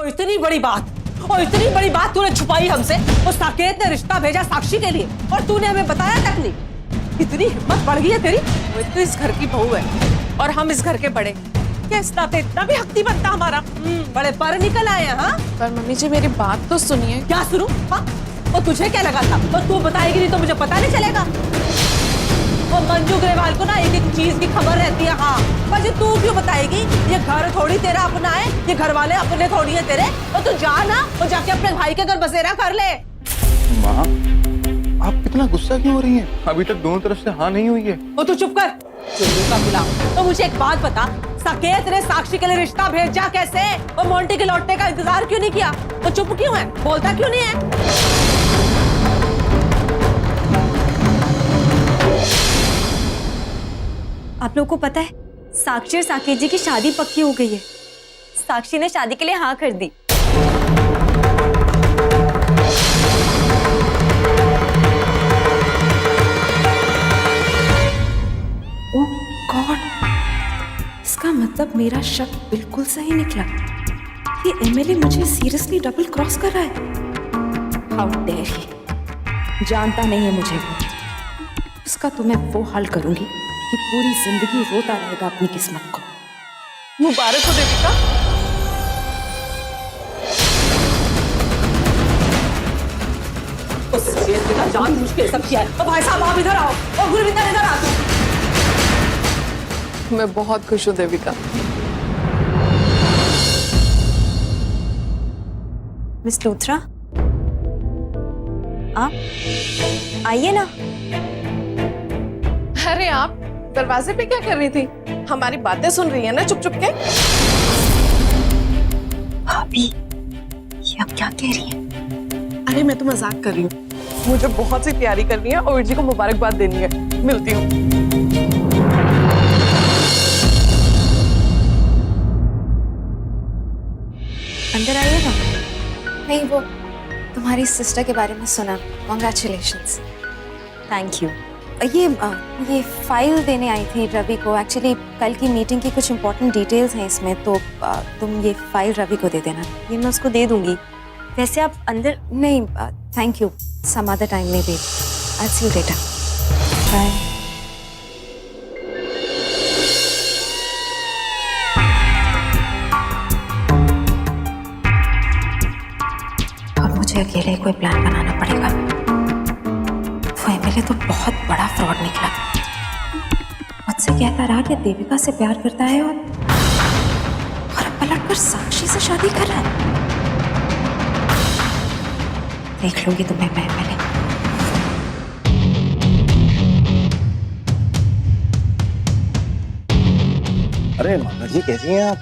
इतनी बड़ी बात, और इतनी बड़ी बात तूने छुपाई हमसे। और साकेत ने रिश्ता भेजा साक्षी के लिए और तूने हमें बताया तक नहीं। इतनी हिम्मत बढ़ गई है तेरी। वो तो इस घर की बहू है और हम इस घर के बड़े। क्या इस नाते इतना भी हक नहीं बनता हमारा? बड़े पर निकल आए हैं। हाँ, पर मम्मी जी मेरी बात तो सुनिए। क्या सुनूं? हाँ, और तुझे क्या लगा था बस तू बताएगी नहीं तो मुझे पता नहीं चलेगा? वो मंजू ग्रेवाल को ना एक एक चीज की खबर रहती है। हाँ, पर ये तू क्यों बताएगी? ये घर थोड़ी तेरा अपना है, ये घर वाले अपने थोड़ी है तेरे। और तू जा ना और जाके अपने भाई के घर बसेरा कर ले। माँ, आप कितना गुस्सा क्यों हो रही हैं? अभी तक दोनों तरफ से हाँ नहीं हुई है। और तू चुप कर, चुल्लू का गुलाम। तो मुझे एक बात बता, साकेत ने साक्षी के लिए रिश्ता भेजा कैसे? और मोंटी के लौटने का इंतजार क्यों नहीं किया? तो चुप क्यों है? बोलता क्यों नहीं है? आप लोगों को पता है साक्षी और साकेत जी की शादी पक्की हो गई है। साक्षी ने शादी के लिए हाँ कर दी। ओह गॉड, इसका मतलब मेरा शक बिल्कुल सही निकला। ये एमएलए मुझे सीरियसली डबल क्रॉस कर रहा है। How dare he. जानता नहीं है मुझे वो। उसका तो मैं वो हाल करूंगी कि पूरी जिंदगी रोता रहेगा अपनी किस्मत को। मुबारक हो देविका। जान मुश्किल सब किया है। भाई साहब आप इधर आओ और गुरविंदर इधर आ तू। मैं बहुत खुश हूँ देविका। मिस लूथरा, आप आइए ना। अरे आप दरवाजे पे क्या कर रही थी? हमारी बातें सुन रही है ना चुप चुप के? भाभी, ये अब क्या कह रही है? अरे मैं तो मजाक कर रही हूँ। मुझे बहुत सी तैयारी करनी है और जी को मुबारकबाद देनी है। मिलती हूँ। अंदर आइए ना। नहीं, वो तुम्हारी सिस्टर के बारे में सुना। कॉन्ग्रेचुलेशंस। Thank you. ये फाइल देने आई थी रवि को। एक्चुअली कल की मीटिंग की कुछ इंपॉर्टेंट डिटेल्स हैं इसमें, तो तुम ये फाइल रवि को दे देना। ये मैं उसको दे दूंगी। वैसे आप अंदर नहीं, thank you. Some other time में भी। I see you later. Bye. अब मुझे अकेले कोई प्लान बनाना पड़ेगा। वो एमएलए तो बहुत बड़ा फ्रॉड निकला। मुझसे कहता रहा कि देविका से प्यार करता है और अब पलट कर साक्षी से शादी कर रहा है। देख लूंगी तुम्हें मैं एमएलए। अरे मामा जी कैसी हैं आप?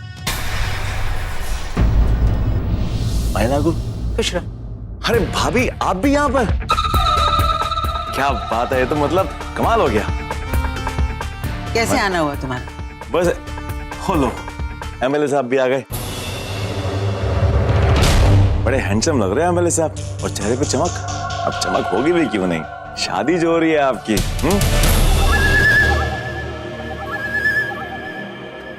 मायना खुश रह। अरे भाभी आप भी यहाँ पर? क्या बात है, ये तो मतलब कमाल हो गया। कैसे आना हुआ तुम्हारा? बस हो लो, एमएलए साहब भी आ गए। बड़े हैंडसम लग रहे हैं एमएलए साहब, और चेहरे पे चमक। अब चमक होगी भी क्यों नहीं, शादी जो हो रही है आपकी।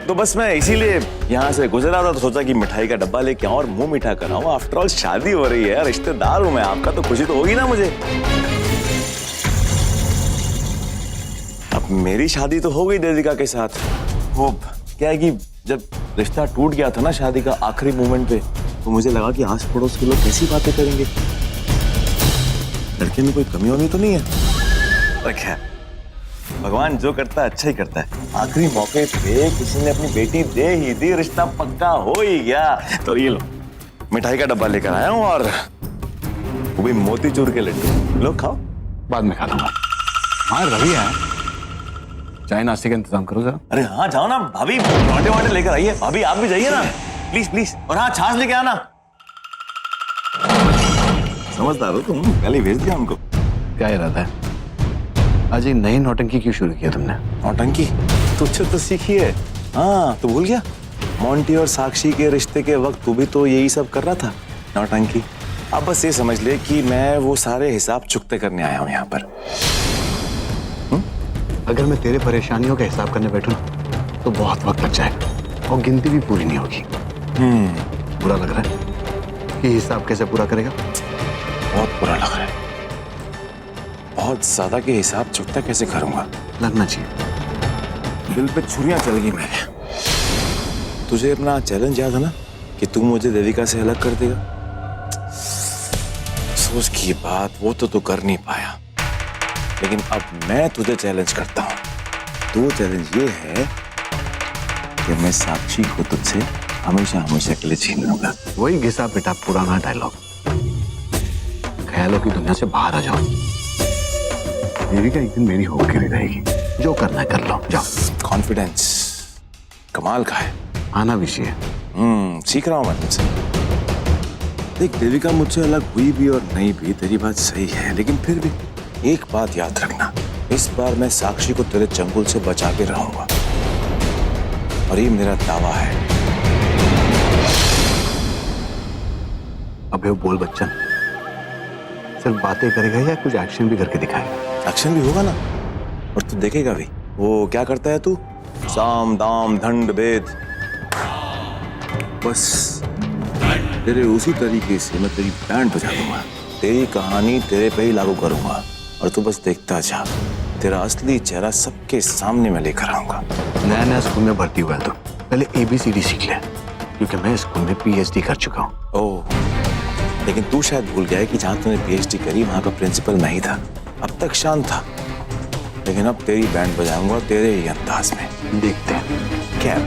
तो बस मैं इसीलिए यहाँ से गुजर रहा था, तो सोचा कि मिठाई का डब्बा लेके आऊं और मुंह मीठा कराऊं। आफ्टर ऑल शादी हो रही है, रिश्तेदार हूं मैं आपका, तो खुशी तो होगी ना मुझे। अब मेरी शादी तो हो गई देविका के साथ। वो क्या है कि जब रिश्ता टूट गया था ना शादी का आखिरी मोमेंट पे, तो मुझे लगा कि आस पड़ोस के लोग कैसी बातें करेंगे। लड़के में कोई कमी होनी तो नहीं है। पर खैर, भगवान जो करता है अच्छा ही करता है। आखिरी मौके पे किसी ने अपनी बेटी दे ही दी, रिश्ता पक्का हो ही गया। तो ये लो, मिठाई का डब्बा लेकर आया हूँ, और वो भी मोतीचूर के लड्डू। लो खाओ। बाद में खा लूंगा। हाँ रवि है, चाय नाश्ते का इंतजाम करो जरा। अरे हाँ जाओ ना भाभी, पराठे वाटे लेकर आइए। भाभी आप भी जाइए ना, प्लीज प्लीज। और हाँ छाछ लेके आना। समझदार हो तुम, पहले भेज दिया हमको। क्या इरादा है? आज ये नई नौटंकी क्यों शुरू किया तुमने? नौटंकी तुझसे तो सीखी है। हाँ तो भूल गया, मोंटी और साक्षी के रिश्ते के वक्त तू भी तो यही सब कर रहा था, नौटंकी। अब बस ये समझ ले कि मैं वो सारे हिसाब चुकते करने आया हूँ यहाँ पर। अगर मैं तेरे परेशानियों का हिसाब करने बैठूं तो बहुत वक्त लग जाएगा और गिनती भी पूरी नहीं होगी। बुरा लग रहा है? ये हिसाब कैसे पूरा करेगा? बहुत बुरा लग रहा है, बहुत ज्यादा। के हिसाब चुकता कैसे करूंगा? लगना चाहिए। दिल पे छुरियां चल गई मेरे। तुझे अपना चैलेंज याद है ना कि तू मुझे देविका से अलग कर देगा? सोच की बात, वो तो तू कर नहीं पाया, लेकिन अब मैं तुझे चैलेंज करता हूं। तो चैलेंज ये है कि मैं साक्षी को तुझसे हमेशा हमेशा के लिए छीन लूंगा। वही घिसा पिटा पुराना डायलॉग। ख्यालों की दुनिया से बाहर आ जाओ। देविका एक दिन मेरी होकर ही रहेगी। जो करना है कर लो, जाओ। कॉन्फिडेंस कमाल का है। आना भी चाहिए। सीख रहा हूं मैं तुझसे। देख, देविका मुझसे अलग हुई भी और नहीं भी, तेरी बात सही है, लेकिन फिर भी एक बात याद रखना, इस बार मैं साक्षी को तेरे चंगुल से बचा के रहूंगा, और ये मेरा दावा है। अबे बोल बच्चन, सिर्फ बातें करेगा या कुछ एक्शन भी करके दिखाएगा? एक्शन भी होगा ना, और तू देखेगा भी। वो क्या करता है तू? साम दाम दंड भेद। बस तेरे उसी तरीके से मैं तेरी बैंड बजा दूंगा, तेरी कहानी तेरे पे ही लागू करूंगा, और तू बस देखता जा। तेरा असली चेहरा सबके सामने मैं लेकर आऊंगा। नया नया स्कूल में भर्ती हुआ है तो पहले ABCD सीख ले, क्योंकि मैं स्कूल में PhD कर चुका हूँ। ओह, लेकिन तू शायद भूल गया है कि जहां तूने PhD करी वहां का प्रिंसिपल मैं ही था। अब तक शांत था, लेकिन अब तेरी बैंड बजाऊंगा तेरे ही अंदाज में। देखते हैं। क्या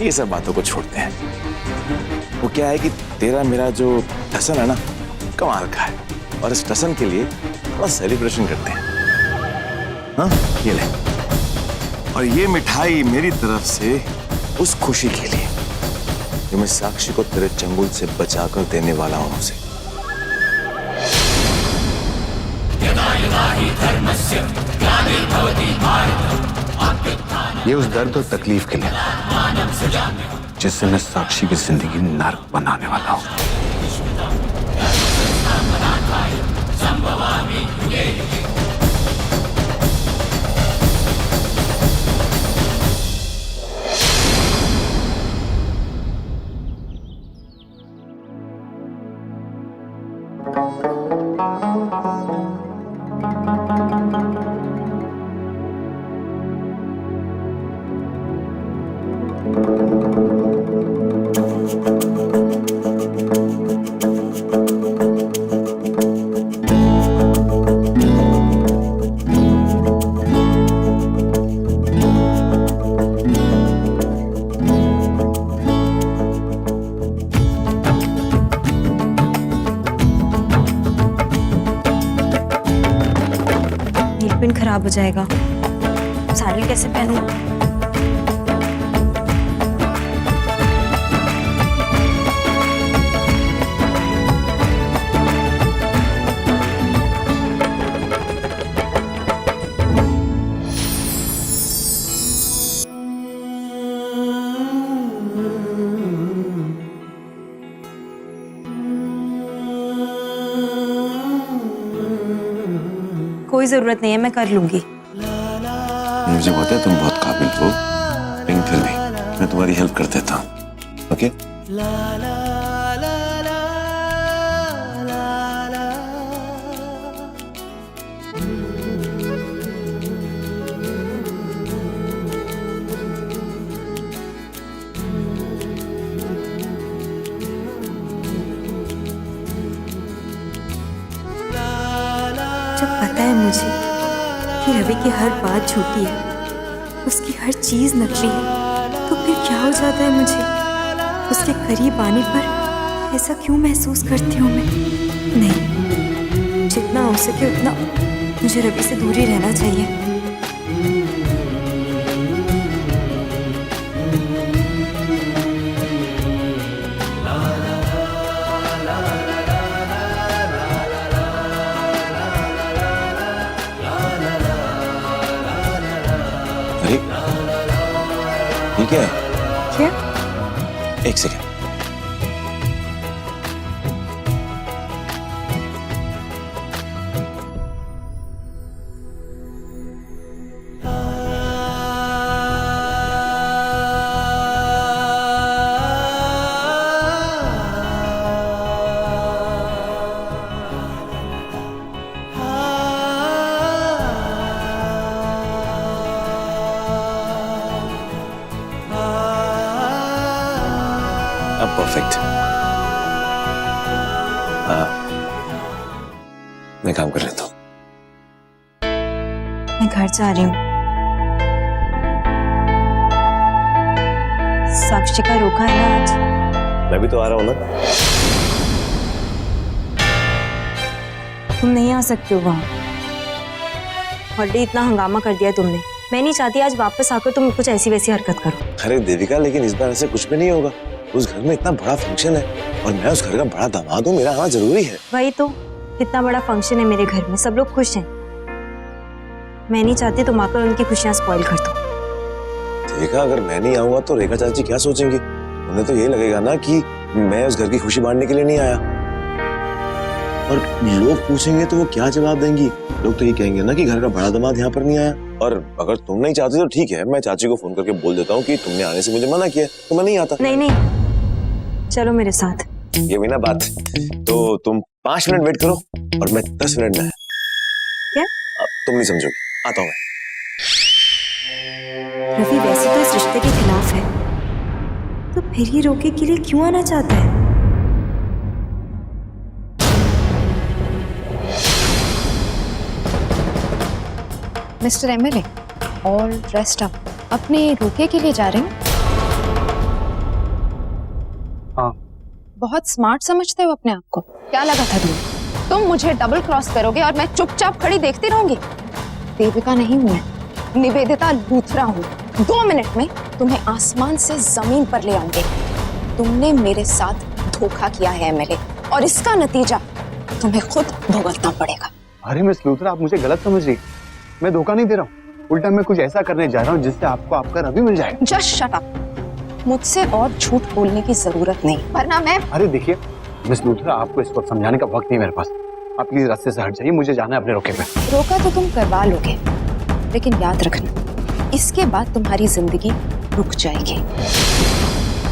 ये सब बातों को छोड़ते हैं। वो क्या है कि तेरा मेरा जो टसन है ना, कमाल का है, और इस टसन के लिए बस सेलिब्रेशन करते हैं। हाँ, ये ले, और ये मिठाई मेरी तरफ से उस खुशी के लिए जो मैं साक्षी को तेरे चंगुल से बचाकर देने वाला हूं उसे। ये उस दर्द और तकलीफ के लिए जिससे मैं साक्षी की जिंदगी नर्क बनाने वाला हूँ। पिन खराब हो जाएगा, सैंडल कैसे पहनूं? कोई जरूरत नहीं है, मैं कर लूंगी। मुझे पता है तुम बहुत काबिल हो, लेकिन फिर भी मैं तुम्हारी हेल्प कर देता हूँ। ओके? जब पता है मुझे कि रवि की हर बात झूठी है, उसकी हर चीज नकली है, तो फिर क्या हो जाता है मुझे? उसके करीब आने पर ऐसा क्यों महसूस करती हूँ मैं? नहीं, जितना हो सके उतना मुझे रवि से दूर ही रहना चाहिए। ठीक है? क्या? एक सेकेंड। परफेक्ट। मैं काम कर लेता हूँ। मैं घर जा रही हूँ। साक्षी का रोका है ना आज। मैं भी तो आ रहा हूँ ना। तुम नहीं आ सकते हो वहाँ। ऑलरेडी इतना हंगामा कर दिया तुमने। मैं नहीं चाहती आज वापस आकर तुम कुछ ऐसी वैसी हरकत करो। अरे देविका, लेकिन इस बार ऐसे कुछ भी नहीं होगा। उस घर में इतना बड़ा फंक्शन है और मैं उस घर का बड़ा दामाद हूँ, मेरा आना जरूरी है। वही तो, कितना बड़ा फंक्शन है मेरे घर में, सब लोग खुश हैं। मैं नहीं चाहती तुम आकर उनकी खुशियां स्पॉइल कर दो। देखा, अगर मैं नहीं आऊंगा तो रेखा चाची क्या सोचेंगी? उन्हें तो ये लगेगा ना कि मैं उस घर की खुशी बांटने के लिए नहीं आया। और लोग पूछेंगे तो वो क्या जवाब देंगी? लोग तो ये कहेंगे ना कि घर का बड़ा दामाद यहाँ पर नहीं आया। और अगर तुम नहीं चाहती तो ठीक है, मैं चाची को फोन करके बोल देता हूँ कि तुमने आने से मुझे मना किया, तो मैं नहीं आता। नहीं नहीं, चलो मेरे साथ। ये भी ना बात। तो तुम 5 मिनट वेट करो और मैं 10 मिनट में। क्या? तुम नहीं समझोगी, आता हूँ मैं। रवि वैसे तो इस रिश्ते के खिलाफ है, तो फिर ही रोके के लिए क्यों आना चाहता है? Mister MLA, all rest up. अपने रोके के लिए जा रहे हैं? हाँ। बहुत स्मार्ट समझते हो अपने आप को। क्या लगा था तुम्हें? तुम मुझे डबल क्रॉस करोगे और मैं चुपचाप खड़ी देखती रहूंगी? देविका नहीं हूं मैं, निवेदिता लूथरा हूँ। 2 मिनट में तुम्हें आसमान से जमीन पर ले आऊंगी। तुमने मेरे साथ धोखा किया है एमएलए, और इसका नतीजा तुम्हें खुद भुगतना पड़ेगा। अरे मिस लूथरा, आप मुझे गलत समझ रही। मैं धोखा नहीं दे रहा हूँ, उल्टा मैं कुछ ऐसा करने जा रहा हूँ जिससे आपको आपका रवि मिल जाए। Just shut up. मुझसे और झूठ बोलने की जरूरत नहीं, वरना मैं। अरे देखिए मिस लूथरा, आपको इस वक्त समझाने का वक्त नहीं मेरे पास। आप प्लीज रास्ते से हट जाइए, मुझे जाना है अपने रोके पे। रोका तो तुम करवा लोगे, लेकिन याद रखना, इसके बाद तुम्हारी जिंदगी रुक जाएगी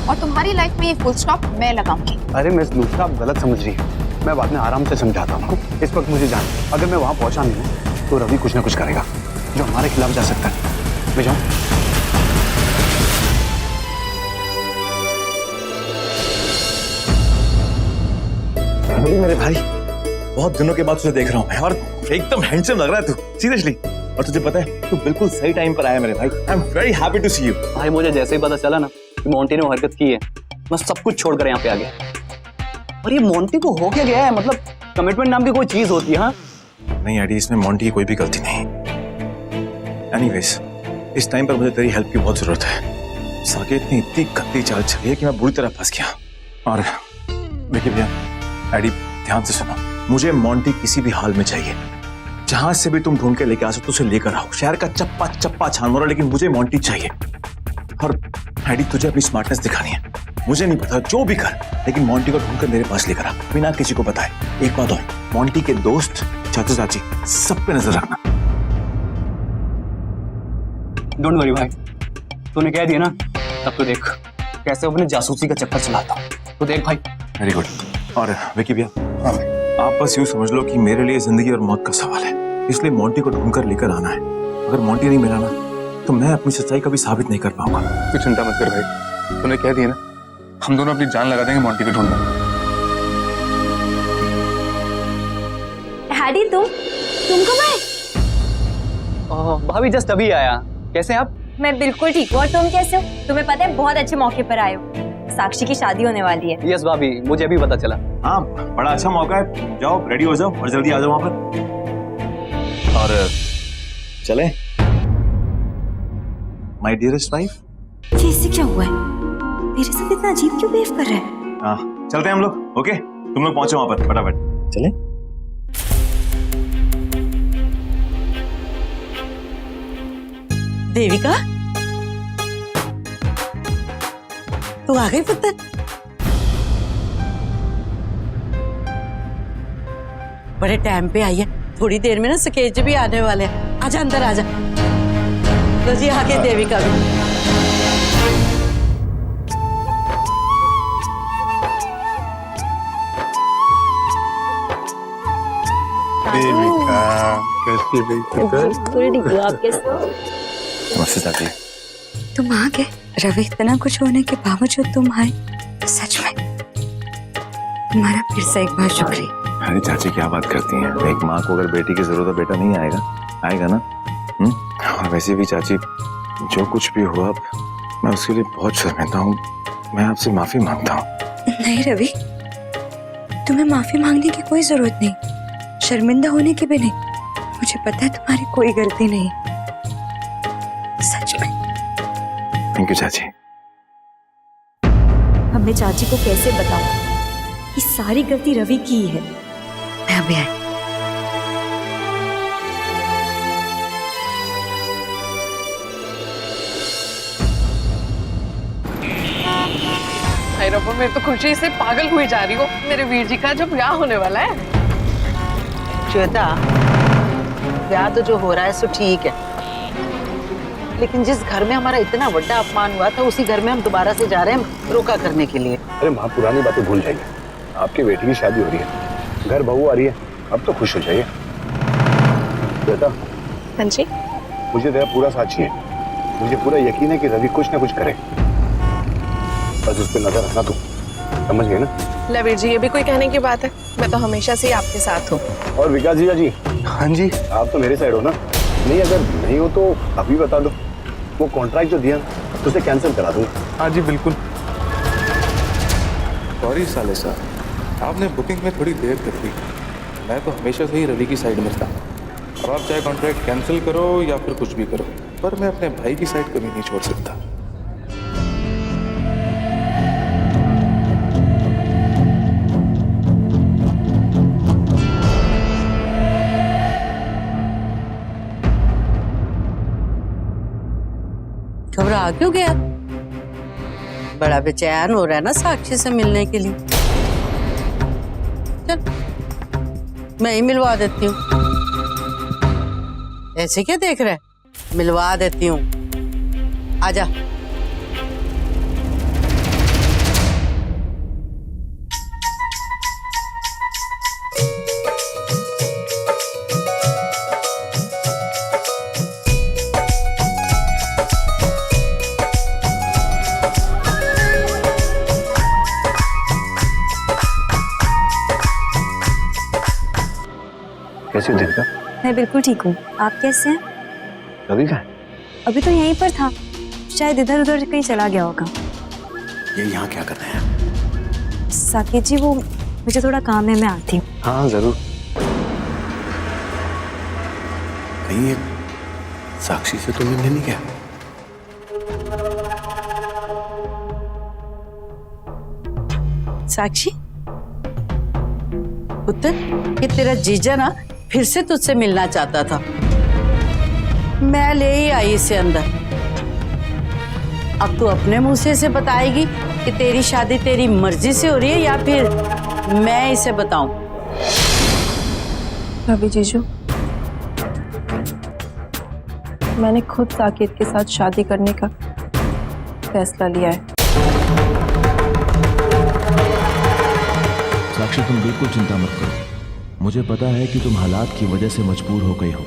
और तुम्हारी लाइफ में ये फुल स्टॉप मैं लगाऊंगी। अरे मिस लूथरा, आप गलत समझ रही है। मैं बाद में आराम से समझाता हूँ आपको। इस वक्त मुझे जाना है। अगर मैं वहाँ पहुँचा नहीं तो रवि कुछ ना कुछ करेगा जो हमारे खिलाफ जा सकता है। मैं जाऊँ? मेरे भाई, बहुत दिनों के बाद तुझे देख रहा हूँ मैं, और एकदम हैंडसम लग रहा है तू, सीरियसली। और तुझे पता है, तू बिल्कुल सही टाइम पर आया मेरे भाई। I am very happy to see you. भाई मुझे जैसे ही पता चला ना कि मोंटी ने वो हरकत की है, मैं सब कुछ छोड़कर यहाँ पे आ गया। और ये मोंटी को हो क्या गया है? मतलब कमिटमेंट नाम की कोई चीज होती है? हाँ नहीं एडी, इसमें मोंटी की कोई भी गलती नहीं। एनीवेज, इस टाइम पर मुझे तेरी हेल्प की बहुत जरूरत है। साकेत ने इतनी गंदी चाल चली है कि मैं बुरी तरह फंस गया। और विकी भैया, एडी ध्यान से सुनो, मुझे मोंटी किसी भी हाल में चाहिए। जहां से भी तुम ढूंढ के लेके आ सकते उसे लेकर आओ। शहर का चप्पा चप्पा छान मारो, लेकिन मुझे मोंटी चाहिए। और एडी, तुझे अपनी स्मार्टनेस दिखानी है। मुझे नहीं पता, जो भी कर, लेकिन मोंटी को ढूंढकर मेरे पास लेकर आ, बिना किसी को बताए। एक बात और, मोंटी के दोस्त, चाचा चाची, सब पे नजर रखना। डोंट वरी भाई, तूने कह दिया ना, तब तो देख कैसे अपने जासूसी का चक्कर चलाता हूँ। तो देख भाई। Very good. और विकी भैया, आप बस यूं समझ लो कि मेरे लिए जिंदगी और मौत का सवाल है, इसलिए मोंटी को ढूंढकर लेकर आना है। अगर मोंटी नहीं मिला ना, तो मैं अपनी सच्चाई कभी साबित नहीं कर पाऊंगा। तू चिंता मत कर भाई, तूने कह दिया ना, हम दोनों अपनी जान लगा देंगे मोंटी को ढूंढने। हैडी, तुम कब आए? भाभी जस्ट अभी आया। कैसे आप? मैं बिल्कुल ठीक हूँ। और तुम कैसे हो? तुम्हें पता है बहुत अच्छे मौके पर आए हो, साक्षी की शादी होने वाली है। यस भाभी, मुझे अभी पता चला। हाँ, बड़ा अच्छा मौका है। जाओ, रेडी हो जाओ और जल्दी आ जाओ वहां पर। और चले माय डियरेस्ट वाइफ। ये इससे क्या हुआ है? मेरे साथ इतना अजीब क्यों बिहेव कर रहा है? हाँ, चलते हैं हम लोग। ओके, तुम लोग पहुंचो वहां पर फटाफट। चले। देविका, तू आ गई पुत्र? बड़े टाइम पे आई है। थोड़ी देर में ना सकेज भी आने वाले हैं। आजा अंदर आजा। तो जी आगे देविका भी। देविका कैसी बेइज्जती। आप कैसे हो? नमस्ते चाची। तुम आ गए? रवि, इतना कुछ होने के बावजूद तुम आए, सच में तुम्हारा फिर से एक बार शुक्रिया। अरे चाची क्या बात करती हैं? एक माँ को अगर बेटी की जरूरत है, बेटा नहीं आएगा? आएगा ना। और वैसे भी चाची, जो कुछ भी हुआ मैं उसके लिए बहुत शर्मिंदा हूँ। मैं आपसे माफी मांगता हूँ। नहीं रवि, तुम्हें माफी मांगने की कोई जरूरत नहीं, शर्मिंदा होने की भी नहीं। मुझे पता है तुम्हारी कोई गलती नहीं, सच में। थैंक यू चाची। अब मैं चाची को कैसे बताऊं कि सारी गलती रवि की है। मैं अभी आई। हाय रब्बा, मैं तो खुशी से पागल हुई जा रही हूँ। मेरे वीर जी का जो ब्याह होने वाला है। श्वेता, ब्याह तो जो हो रहा है सो ठीक है, लेकिन जिस घर में हमारा इतना बड़ा अपमान हुआ था उसी घर में हम दोबारा से जा रहे हैं रोका करने के लिए। अरे माँ, पुरानी बातें भूल जाइए। आपकी बेटी की शादी हो रही है, घर बहू आ रही है, अब तो खुश हो जाइए। बेटा। हाँ जी। मुझे तेरा पूरा साथ चाहिए। मुझे पूरा यकीन है कि रवि कुछ ना कुछ करे, बस उस पर नजर रखना। तू समझ गए ना? लवीर जी, ये भी कोई कहने की बात है? मैं तो हमेशा से ही आपके साथ हूँ। और विकास जीजा जी। हाँ जी। आप तो मेरे साइड हो ना? नहीं, अगर नहीं हो तो अभी बता दो। वो कॉन्ट्रैक्ट जो दिया तो उसे कैंसिल करा दूंगा। हाँ जी बिल्कुल। सॉरी साले साहब, आपने बुकिंग में थोड़ी देर कर दी। मैं तो हमेशा से ही रवि की साइड में था। अब आप चाहे कॉन्ट्रैक्ट कैंसिल करो या फिर कुछ भी करो, पर मैं अपने भाई की साइड कभी नहीं छोड़ सकता। घबरा क्यों गया? बड़ा बेचैन हो रहा है ना साक्षी से मिलने के लिए। चल मैं ही मिलवा देती हूँ। ऐसे क्या देख रहा है? मिलवा देती हूँ, आजा। कैसे हो दीपिका? मैं बिल्कुल ठीक हूँ, आप कैसे हैं? रवि का? अभी तो यहीं पर था, शायद इधर उधर कहीं चला गया होगा। ये यहाँ क्या कर रहे हैं? साकेत जी, वो मुझे थोड़ा काम है, मैं आती हूँ। हाँ जरूर। कहीं ये साक्षी से तो मिलने नहीं गया? साक्षी पुत्र, ये तेरा जीजा ना फिर से तुझसे मिलना चाहता था। मैं ले ही आई इसे अंदर। अब तू अपने मुंह से इसे बताएगी कि तेरी शादी तेरी मर्जी से हो रही है या फिर मैं इसे बताऊं? रवि जीजू, मैंने खुद साकेत के साथ शादी करने का फैसला लिया है। साक्षी, तुम बिल्कुल चिंता मत करो। मुझे पता है कि तुम हालात की वजह से मजबूर हो गई हो।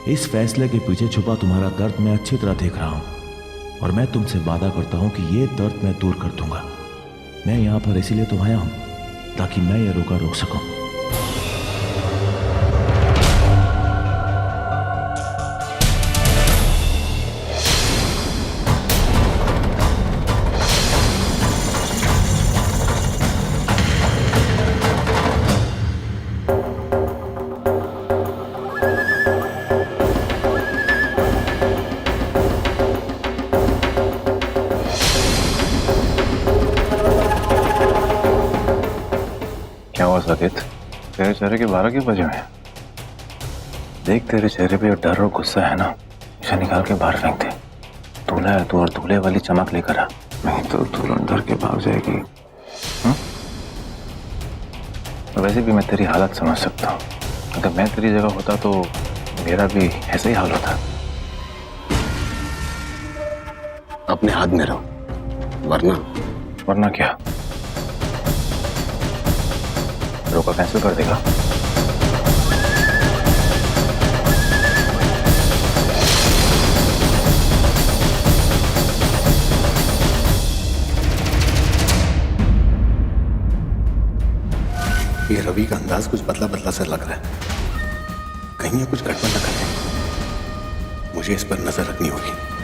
इस फैसले के पीछे छुपा तुम्हारा दर्द मैं अच्छी तरह देख रहा हूं और मैं तुमसे वादा करता हूं कि ये दर्द मैं दूर कर दूंगा। मैं यहां पर इसीलिए तो आया हूं ताकि मैं ये रोका रोक सकूं। क्या हुआ साकेत? तेरे चेहरे के 12 क्यों बजे हैं? देख, तेरे चेहरे पे डर और गुस्सा है ना, इसे निकाल के बाहर फेंक दे। दूल्हा है तू और दूल्हे वाली चमक लेकर आ, नहीं तो तुरंत डर के भाग जाएगी। वैसे भी मैं तेरी हालत समझ सकता हूँ। अगर मैं तेरी जगह होता तो मेरा भी ऐसा ही हाल होता। अपने हाथ में रहो, वरना क्या? रोका कैंसिल कर देगा? ये रवि का अंदाज कुछ बदला बदला सा लग रहा है। कहीं ये कुछ गड़बड़ न कर दे। मुझे इस पर नजर रखनी होगी।